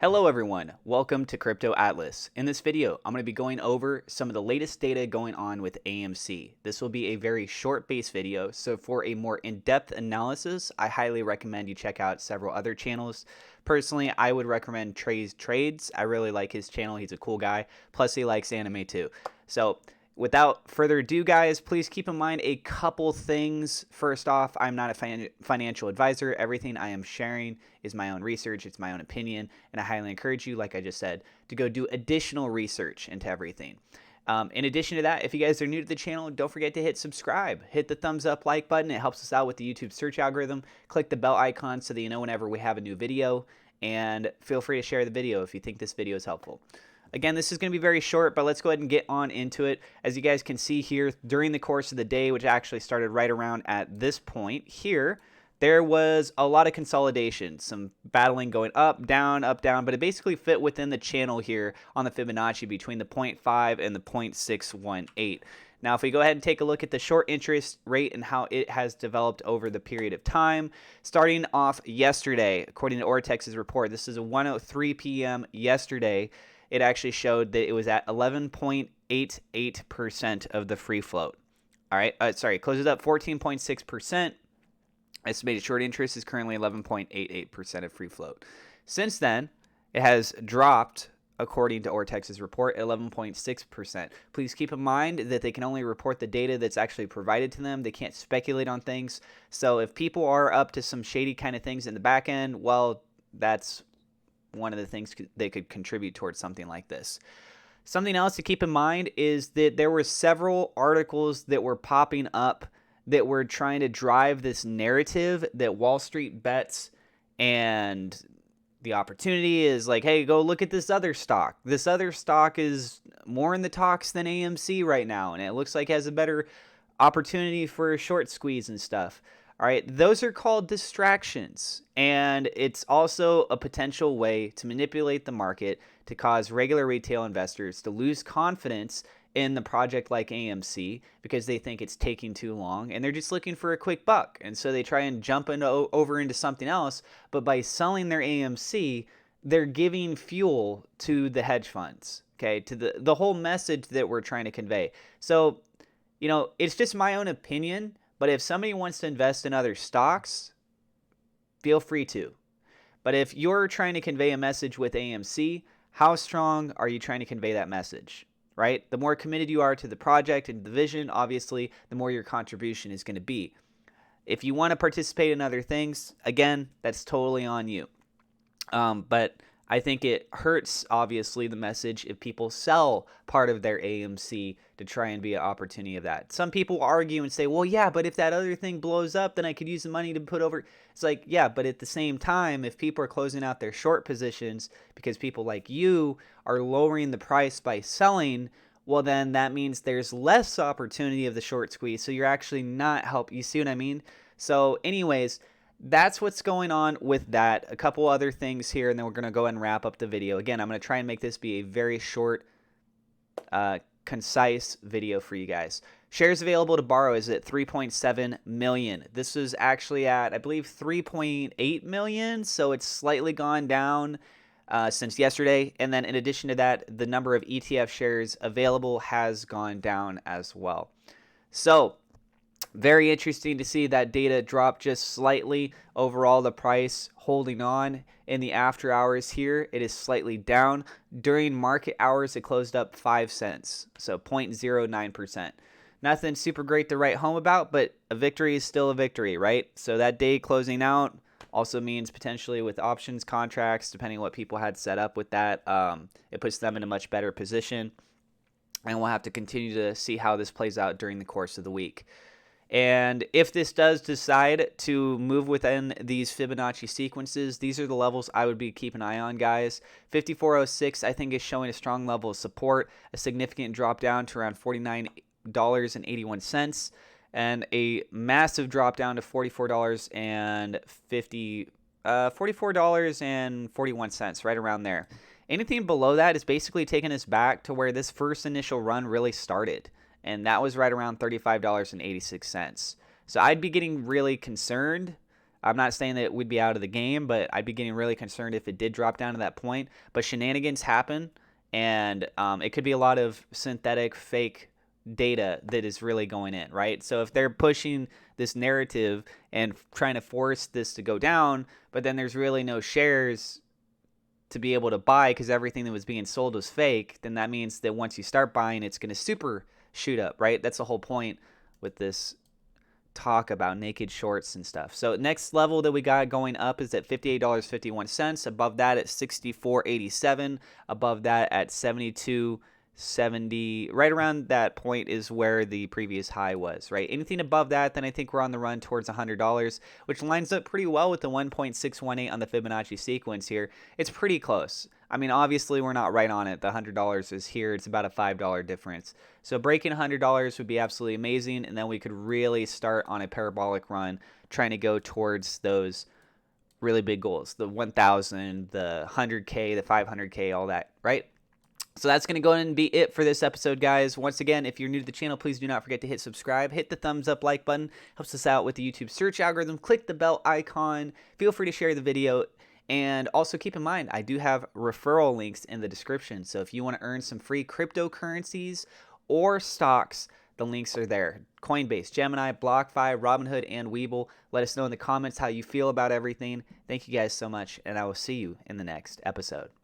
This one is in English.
Hello everyone, welcome to Crypto Atlas. In this video, I'm going to be going over some of the latest data going on with AMC. This will be a very short base video, so for a more in-depth analysis, I highly recommend you check out several other channels. Personally, I would recommend Trey's Trades. I really like his channel, he's a cool guy, plus he likes anime too. So without further ado, guys, please keep in mind a couple things. First off, I'm not a financial advisor. Everything I am sharing is my own research. It's my own opinion. And I highly encourage you, like I just said, to go do additional research into everything. In addition to that, if you guys are new to the channel, don't forget to hit subscribe. Hit the thumbs up like button. It helps us out with the YouTube search algorithm. Click the bell icon so that you know whenever we have a new video. And feel free to share the video if you think this video is helpful. Again, this is going to be very short, but let's go ahead and get on into it. As you guys can see here, during the course of the day, which actually started right around at this point here, there was a lot of consolidation, some battling going up, down, but it basically fit within the channel here on the Fibonacci between the 0.5 and the 0.618. Now, if we go ahead and take a look at the short interest rate and how it has developed over the period of time, starting off yesterday, according to Ortex's report, this is a 1:03 p.m. yesterday, it actually showed that it was at 11.88% of the free float. All right, closes up 14.6%. Estimated short interest is currently 11.88% of free float. Since then, it has dropped, according to Ortex's report, 11.6%. Please keep in mind that they can only report the data that's actually provided to them. They can't speculate on things. So if people are up to some shady kind of things in the back end, well, that's one of the things they could contribute towards something like this. Something else to keep in mind is that there were several articles that were popping up that were trying to drive this narrative that Wall Street bets and the opportunity is like, hey, go look at this other stock. This other stock is more in the talks than AMC right now, and it looks like it has a better opportunity for a short squeeze and stuff. All right, those are called distractions, and it's also a potential way to manipulate the market to cause regular retail investors to lose confidence in the project like AMC because they think it's taking too long and they're just looking for a quick buck. And so they try and jump over into something else, but by selling their AMC, they're giving fuel to the hedge funds, okay, to the whole message that we're trying to convey. So, you know, it's just my own opinion. But if somebody wants to invest in other stocks, feel free to. But if you're trying to convey a message with AMC, how strong are you trying to convey that message, right? The more committed you are to the project and the vision, obviously, the more your contribution is going to be. If you want to participate in other things, again, that's totally on you. But I think it hurts, obviously, the message if people sell part of their AMC to try and be an opportunity of that. Some people argue and say, well, yeah, but if that other thing blows up, then I could use the money to put over. It's like, yeah, but at the same time, if people are closing out their short positions because people like you are lowering the price by selling, well, then that means there's less opportunity of the short squeeze. So you're actually not helping. You see what I mean? So anyways, that's what's going on with that. A couple other things here, and then we're going to go ahead and wrap up the video. Again, I'm going to try and make this be a very short, concise video for you guys. Shares available to borrow is at 3.7 million. This is actually at, I believe, 3.8 million, so it's slightly gone down since yesterday. And then in addition to that, the number of ETF shares available has gone down as well. So very interesting to see that data drop just slightly. Overall, the price holding on in the after hours here. It is slightly down. During market hours, it closed up 5 cents, so 0.09%. Nothing super great to write home about, but a victory is still a victory, right? So that day closing out also means potentially with options contracts, depending on what people had set up with that, it puts them in a much better position. And we'll have to continue to see how this plays out during the course of the week. And if this does decide to move within these Fibonacci sequences, these are the levels I would be keeping an eye on, guys. 5406, I think, is showing a strong level of support, a significant drop down to around $49.81, and a massive drop down to $44.41, right around there. Anything below that is basically taking us back to where this first initial run really started. And that was right around $35.86. So I'd be getting really concerned I'm not saying that it would be out of the game, but I'd be getting really concerned if it did drop down to that point. But shenanigans happen, and it could be a lot of synthetic, fake data that is really going in, right? So if they're pushing this narrative and trying to force this to go down, but then there's really no shares to be able to buy because everything that was being sold was fake, then that means that once you start buying, it's going to super shoot up, right? That's the whole point with this talk about naked shorts and stuff. So next level that we got going up is at $58.51. Above that at $64.87. Above that at $72.70. Right around that point is where the previous high was, right? Anything above that, then I think we're on the run towards $100, which lines up pretty well with the 1.618 on the Fibonacci sequence here. It's pretty close. I mean, obviously, we're not right on it. The $100 is here. It's about a $5 difference. So breaking $100 would be absolutely amazing, and then we could really start on a parabolic run trying to go towards those really big goals, the 1,000, the 100K, the 500K, all that, right? So that's going to go ahead and be it for this episode, guys. Once again, if you're new to the channel, please do not forget to hit subscribe. Hit the thumbs up like button. Helps us out with the YouTube search algorithm. Click the bell icon. Feel free to share the video. And also keep in mind, I do have referral links in the description. So if you want to earn some free cryptocurrencies or stocks, the links are there. Coinbase, Gemini, BlockFi, Robinhood, and Webull. Let us know in the comments how you feel about everything. Thank you guys so much, and I will see you in the next episode.